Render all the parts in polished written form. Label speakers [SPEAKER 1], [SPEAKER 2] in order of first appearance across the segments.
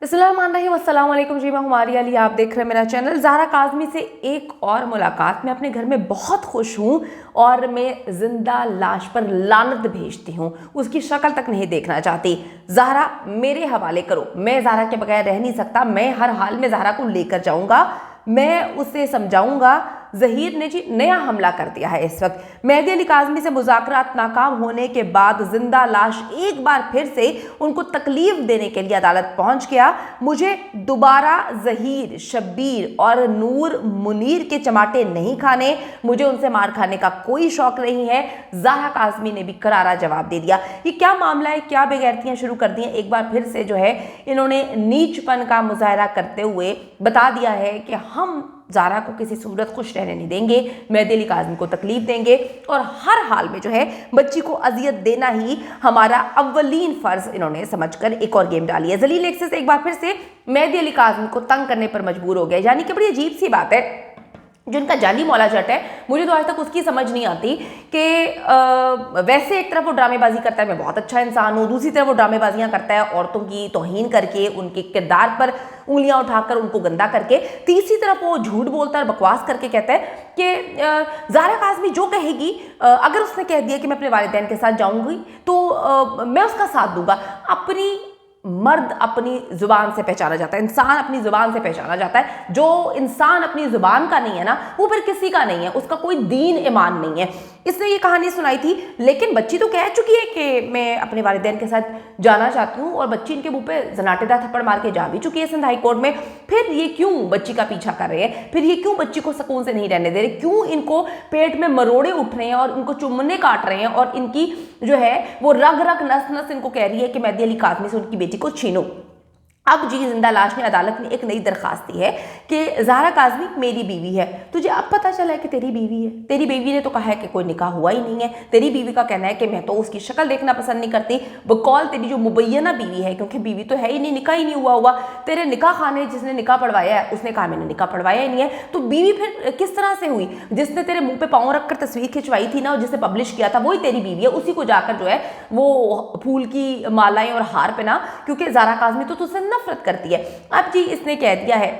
[SPEAKER 1] अस्सलामुअलैकुम जी, मैं हुमारी अली, आप देख रहे हैं मेरा चैनल। ज़ाहरा काज़मी से एक और मुलाकात। मैं अपने घर में बहुत खुश हूँ और मैं जिंदा लाश पर लानत भेजती हूँ, उसकी शक्ल तक नहीं देखना चाहती। ज़ाहरा मेरे हवाले करो, मैं ज़ाहरा के बगैर रह नहीं सकता। मैं हर हाल में ज़ाहरा को लेकर जाऊँगा, मैं उसे समझाऊँगा। ज़हीर ने जी नया हमला कर दिया है इस वक्त। मेहदी अली काज़मी से मुज़ाकरात नाकाम होने के बाद जिंदा लाश एक बार फिर से उनको तकलीफ देने के लिए अदालत पहुंच गया। मुझे दोबारा ज़हीर, शब्बीर और नूर मुनीर के चमाटे नहीं खाने, मुझे उनसे मार खाने का कोई शौक नहीं है। ज़ाहरा काज़मी ने भी करारा जवाब दे दिया। ये क्या मामला है, क्या बेगैरतियां शुरू कर दी हैं। एक बार फिर से जो है इन्होंने नीचपन का मुजाहरा करते हुए बता दिया है कि हम ज़ाहरा को किसी सूरत खुश रहने नहीं देंगे, मेहदी अली काज़मी को तकलीफ देंगे और हर हाल में जो है बच्ची को अजियत देना ही हमारा अव्वलीन फ़र्ज़ इन्होंने समझकर एक और गेम डाली है। जलील एक्सेस एक बार फिर से मेहदी अली काज़मी को तंग करने पर मजबूर हो गया। यानी कि बड़ी अजीब सी बात है, जो इनका जाली मौला जट है, मुझे तो आज तक उसकी समझ नहीं आती कि वैसे एक तरफ वो ड्रामेबाजी करता है, मैं बहुत अच्छा इंसान हूँ, दूसरी तरफ वो ड्रामेबाजियाँ करता है औरतों की तौहीन करके, उनके किरदार पर उंगलियां उठाकर उनको गंदा करके, तीसरी तरफ वो झूठ बोलता है और बकवास करके कहता है कि ज़ाहरा काज़मी जो कहेगी, अगर उसने कह दिया कि मैं अपने वालिदैन के साथ जाऊँगी तो मैं उसका साथ दूंगा। अपनी मर्द अपनी जुबान से पहचाना जाता है, इंसान अपनी जुबान से पहचाना जाता है। जो इंसान अपनी जुबान का नहीं है ना, वो फिर किसी का नहीं है, उसका कोई दीन ईमान नहीं है। इसने ये कहानी सुनाई थी, लेकिन बच्ची तो कह चुकी है कि मैं अपने वालिदैन के साथ जाना चाहती हूँ और बच्ची इनके मुंह पे जनाटेदार थप्पड़ मार के जा भी चुकी है सिंध हाई कोर्ट में। फिर ये क्यों बच्ची का पीछा कर रहे हैं, फिर ये क्यों बच्ची को सुकून से नहीं रहने दे रहे, क्यों इनको पेट में मरोड़े उठ रहे हैं और उनको चुम्बने काट रहे हैं और इनकी जो है वो रग रग नस नस इनको कह रही है कि मेहदी अली काज़मी से उनकी बेटी को छीनो। अब जी जिंदा लाश ने अदालत में एक नई दरखास्त दी है कि ज़ाहरा काज़मी मेरी बीवी है। तुझे अब पता चला है कि तेरी बीवी है। तेरी बीवी ने तो कहा है कि कोई निकाह हुआ ही नहीं है। तेरी बीवी का कहना है कि मैं तो उसकी शक्ल देखना पसंद नहीं करती, बकौल तेरी जो मुबैना बीवी है, क्योंकि बीवी तो है ही नहीं, निकाह ही नहीं हुआ। तेरे निकाह खाने जिसने निकाह पढ़वाया है उसने कहा मैंने निकाह पढ़वाया ही नहीं है, तो बीवी फिर किस तरह से हुई? जिसने तेरे मुंह पे पाँव रखकर तस्वीर खिंचवाई थी ना और जिसे पब्लिश किया था, वही तेरी बीवी है। उसी को जाकर जो है वो फूल की मालाएं और हार पहना, क्योंकि ज़ाहरा काज़मी तो तुझसे नफरत करती है। अब जी इसने कह दिया है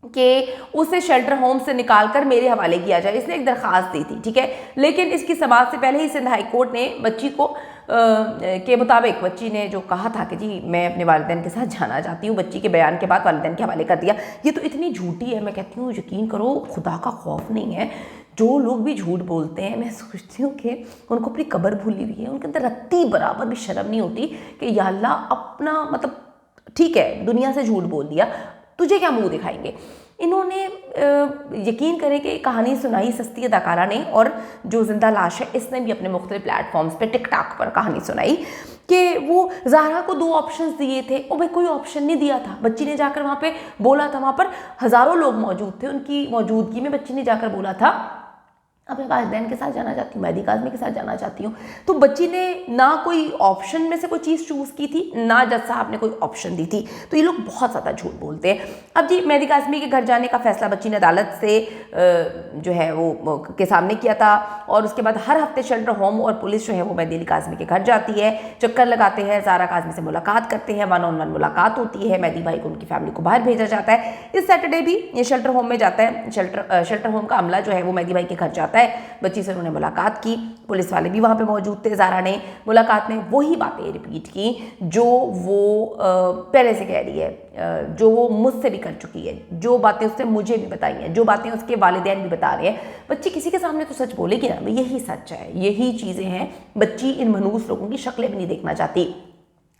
[SPEAKER 1] कि उसे शेल्टर होम से निकालकर मेरे हवाले किया जाए। इसने एक दरखास्त दी थी, ठीक है, लेकिन इसकी समाअत से पहले ही सिंध हाई कोर्ट ने बच्ची को के मुताबिक बच्ची ने जो कहा था कि जी मैं अपने वालिदैन के साथ जाना चाहती हूँ, बच्ची के बयान के बाद वालिदैन के हवाले कर दिया। ये तो इतनी झूठी है, मैं कहती हूँ यकीन करो खुदा का खौफ नहीं है। जो लोग भी झूठ बोलते हैं, मैं सोचती हूँ कि उनको अपनी कब्र भूली हुई है, उनके अंदर रत्ती बराबर भी शर्म नहीं होती कि या अल्लाह अपना मतलब ठीक है दुनिया से झूठ बोल दिया, तुझे क्या मुंह दिखाएंगे। इन्होंने यकीन करें कि कहानी सुनाई सस्ती अदाकारा ने, और जो जिंदा लाश है इसने भी अपने मुख्तलिफ प्लेटफॉर्म्स पे टिकटॉक पर कहानी सुनाई कि वो ज़ाहरा को 2 ऑप्शंस दिए थे और भाई कोई ऑप्शन नहीं दिया था। बच्ची ने जाकर वहाँ पे बोला था, वहाँ पर हज़ारों लोग मौजूद थे, उनकी मौजूदगी में बच्ची ने जाकर बोला था अपने वालिदैन के साथ जाना चाहती हूँ, मेहदी काज़मी के साथ जाना चाहती हूँ। तो बच्ची ने ना कोई ऑप्शन में से कोई चीज़ चूज़ की थी, ना जज साहब ने कोई ऑप्शन दी थी। तो ये लोग बहुत ज़्यादा झूठ बोलते हैं। अब जी मेहदी काज़मी के घर जाने का फैसला बच्ची ने अदालत से जो है वो के सामने किया था और उसके बाद हर हफ्ते शेल्टर होम और पुलिस जो है वो मेहदी अली काज़मी के घर जाती है, चक्कर लगाते हैं, ज़ाहरा काज़मी से मुलाकात करते हैं, 1-on-1 मुलाकात होती है। मेहदी भाई को उनकी फैमिली को बाहर भेजा जाता है। इस सैटरडे भी ये शेल्टर होम में जाता है। शेल्टर होम का अमला जो है वो मेहदी भाई के घर जाता है। बच्ची से उन्होंने मुलाकात की, पुलिस वाले भी वहाँ पे मौजूद थे। ज़ाहरा ने मुलाकात में वही बातें रिपीट की जो वो पहले से कह रही है, जो वो मुझसे भी कर चुकी है, जो बातें उसने मुझे भी बताई हैं, जो बातें उसके वालिदैन भी बता रहे हैं। बच्ची किसी के सामने तो सच बोलेगी ना, यही सच है, यही चीज़ें हैं। बच्ची इन मनहूस लोगों की शक्लें भी नहीं देखना चाहती।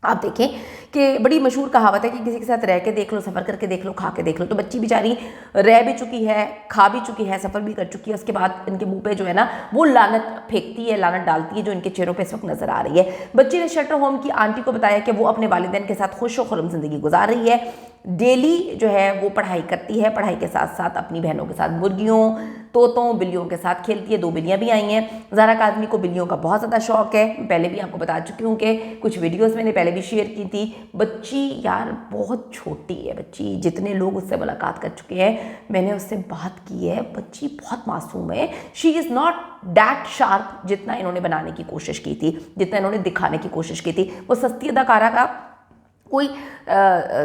[SPEAKER 1] आप देखें कि बड़ी मशहूर कहावत है कि किसी के साथ रह के देख लो, सफ़र करके देख लो, खा के देख लो। तो बच्ची बेचारी रह भी चुकी है, खा भी चुकी है, सफ़र भी कर चुकी है। उसके बाद इनके मुंह पे जो है ना वो लानत फेंकती है, लानत डालती है, जो इनके चेहरों पे इस वक्त नजर आ रही है। बच्ची ने शेल्टर होम की आंटी को बताया कि वो अपने वालिदैन के साथ खुश व खुर्रम ज़िंदगी गुजार रही है। डेली जो है वो पढ़ाई करती है, पढ़ाई के साथ साथ अपनी बहनों के साथ मुर्गियों, तोतों, बिल्लियों के साथ खेलती है। 2 बिल्लियाँ भी आई हैं। ज़ाहरा काज़मी को बिल्लियों का बहुत ज़्यादा शौक है, पहले भी आपको बता चुकी हूँ कि कुछ वीडियोस मैंने पहले भी शेयर की थी। बच्ची यार बहुत छोटी है, बच्ची जितने लोग उससे मुलाकात कर चुके हैं, मैंने उससे बात की है, बच्ची बहुत मासूम है। She is not that sharp जितना इन्होंने बनाने की कोशिश की थी, जितना इन्होंने दिखाने की कोशिश की थी। वो सस्ती अदाकारा का कोई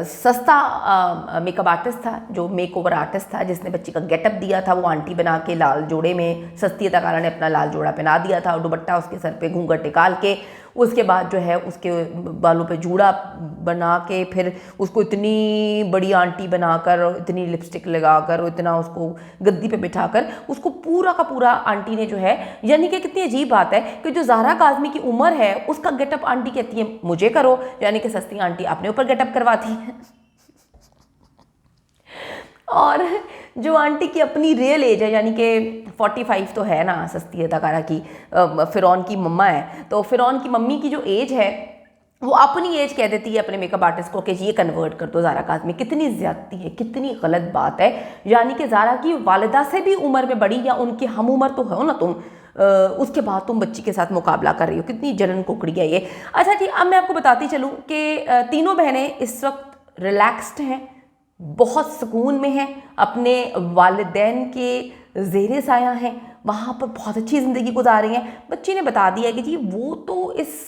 [SPEAKER 1] सस्ता मेकअप आर्टिस्ट था, जो मेक ओवर आर्टिस्ट था, जिसने बच्ची का गेटअप दिया था। वो आंटी बना के लाल जोड़े में सस्ती अदाकारा ने अपना लाल जोड़ा पहना दिया था और दुपट्टा उसके सर पे घूंघट निकाल के, उसके बाद जो है उसके बालों पे जूड़ा बना के, फिर उसको इतनी बड़ी आंटी बनाकर, इतनी लिपस्टिक लगाकर, इतना उसको गद्दी पे बिठाकर उसको पूरा का पूरा आंटी ने जो है, यानी कि कितनी अजीब बात है कि जो ज़हरा काज़मी की उम्र है उसका गेटअप आंटी कहती है मुझे करो, यानी कि सस्ती आंटी अपने ऊपर गेटअप करवाती है। और जो आंटी की अपनी रियल एज है, यानी कि 45 तो है ना सस्ती अदाकारा की, फ़िरौन की मम्मा है, तो फ़िरौन की मम्मी की जो एज है वो अपनी एज कह देती है अपने मेकअप आर्टिस्ट को कि ये कन्वर्ट कर दो ज़हरा काज़मी। कितनी ज़्यादती है, कितनी गलत बात है। यानी कि ज़हरा की वालिदा से भी उम्र में बड़ी या उनकी हम उम्र तो हो ना तुम, उसके बाद तुम बच्ची के साथ मुकाबला कर रही हो। कितनी जलन कुकड़ी है ये। अच्छा जी, अब मैं आपको बताती चलूँ कि तीनों बहनें इस वक्त रिलैक्स्ड हैं, बहुत सुकून में हैं, अपने वालिदैन के ज़ेरे साया हैं, वहाँ पर बहुत अच्छी ज़िंदगी गुजार रही हैं। बच्ची ने बता दिया कि जी वो तो इस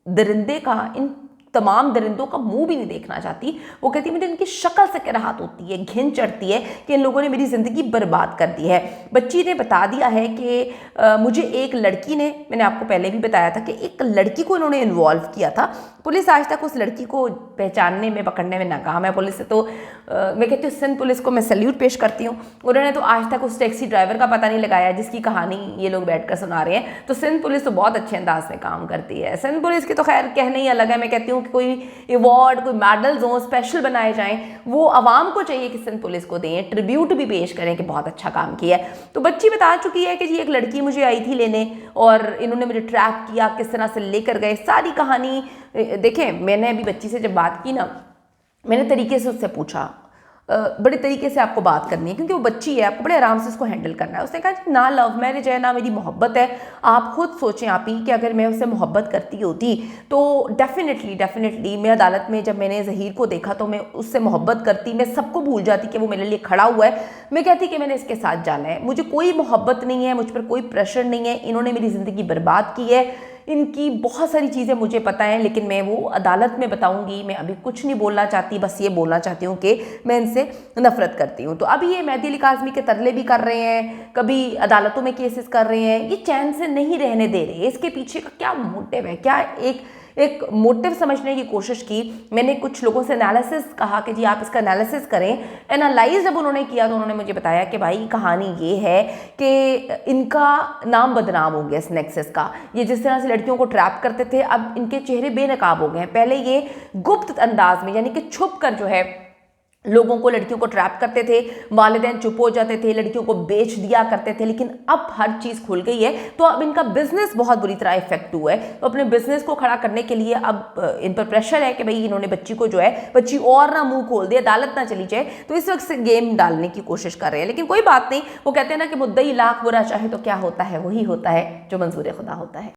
[SPEAKER 1] दरिंदे का, इन तमाम दरिंदों का मुंह भी नहीं देखना चाहती। वो कहती है मुझे इनकी शक्ल से कराहत होती है, घिन चढ़ती है कि इन लोगों ने मेरी ज़िंदगी बर्बाद कर दी है। बच्ची ने बता दिया है कि मुझे एक लड़की ने, मैंने आपको पहले भी बताया था कि एक लड़की को इन्होंने इन्वॉल्व किया था। पुलिस आज तक उस लड़की को पहचानने में, पकड़ने में नाकाम है। पुलिस से तो मैं कहती हूँ सिंध पुलिस को मैं सैल्यूट पेश करती हूँ। उन्होंने तो आज तक उस टैक्सी ड्राइवर का पता नहीं लगाया जिसकी कहानी ये लोग बैठकर सुना रहे हैं। तो सिंध पुलिस तो बहुत अच्छे अंदाज में काम करती है। सिंध पुलिस की तो खैर कहने ही अलग है। मैं कहती हूँ कि कोई अवार्ड, कोई मेडल्स हों, स्पेशल बनाए जाएं, वो आवाम को चाहिए कि सिंध पुलिस को दें, ट्रिब्यूट भी पेश करें कि बहुत अच्छा काम किया है। तो बच्ची बता चुकी है कि जी एक लड़की मुझे आई थी लेने और इन्होंने मुझे ट्रैप किया, किस तरह से लेकर गए, सारी कहानी। देखें, मैंने अभी बच्ची से जब बात की ना, मैंने तरीके से उससे पूछा, बड़े तरीके से आपको बात करनी है क्योंकि वो बच्ची है, आपको बड़े आराम से उसको हैंडल करना है। उसने कहा ना लव मैरिज है ना मेरी मोहब्बत है, आप खुद सोचें आप ही कि अगर मैं उससे मोहब्बत करती होती तो डेफिनेटली मैं अदालत में जब मैंने ज़हीर को देखा तो मैं उससे मोहब्बत करती, मैं सबको भूल जाती कि वो मेरे लिए खड़ा हुआ है। मैं कहती कि मैंने इसके साथ जाना है, मुझे कोई मोहब्बत नहीं है, मुझ पर कोई प्रेशर नहीं है, इन्होंने मेरी ज़िंदगी बर्बाद की है, इनकी बहुत सारी चीज़ें मुझे पता हैं, लेकिन मैं वो अदालत में बताऊंगी। मैं अभी कुछ नहीं बोलना चाहती, बस ये बोलना चाहती हूँ कि मैं इनसे नफरत करती हूँ। तो अभी ये मेहदी अली काज़मी के तरले भी कर रहे हैं, कभी अदालतों में केसेस कर रहे हैं, ये चैन से नहीं रहने दे रहे। इसके पीछे का क्या मोटिव है, क्या एक मोटिव समझने की कोशिश की। मैंने कुछ लोगों से एनालिसिस कहा कि जी आप इसका एनालिसिस करें। एनालाइज जब उन्होंने किया तो उन्होंने मुझे बताया कि भाई कहानी ये है कि इनका नाम बदनाम हो गया, स्नेक्सेस का। ये जिस तरह से लड़कियों को ट्रैप करते थे, अब इनके चेहरे बेनकाब हो गए हैं। पहले ये गुप्त अंदाज में, यानी कि छुप कर जो है लोगों को, लड़कियों को ट्रैप करते थे, वालिदैन चुप हो जाते थे, लड़कियों को बेच दिया करते थे। लेकिन अब हर चीज़ खुल गई है तो अब इनका बिजनेस बहुत बुरी तरह इफेक्ट हुआ है। तो अपने बिजनेस को खड़ा करने के लिए अब इन पर प्रेशर है कि भाई इन्होंने बच्ची को जो है, बच्ची और ना मुंह खोल दे, अदालत ना चली जाए, तो इस वक्त से गेम डालने की कोशिश कर रहे हैं। लेकिन कोई बात नहीं, वो कहते हैं ना कि मुद्दई लाख बुरा चाहे तो क्या होता है, वही होता है जो मंजूर खुदा होता है।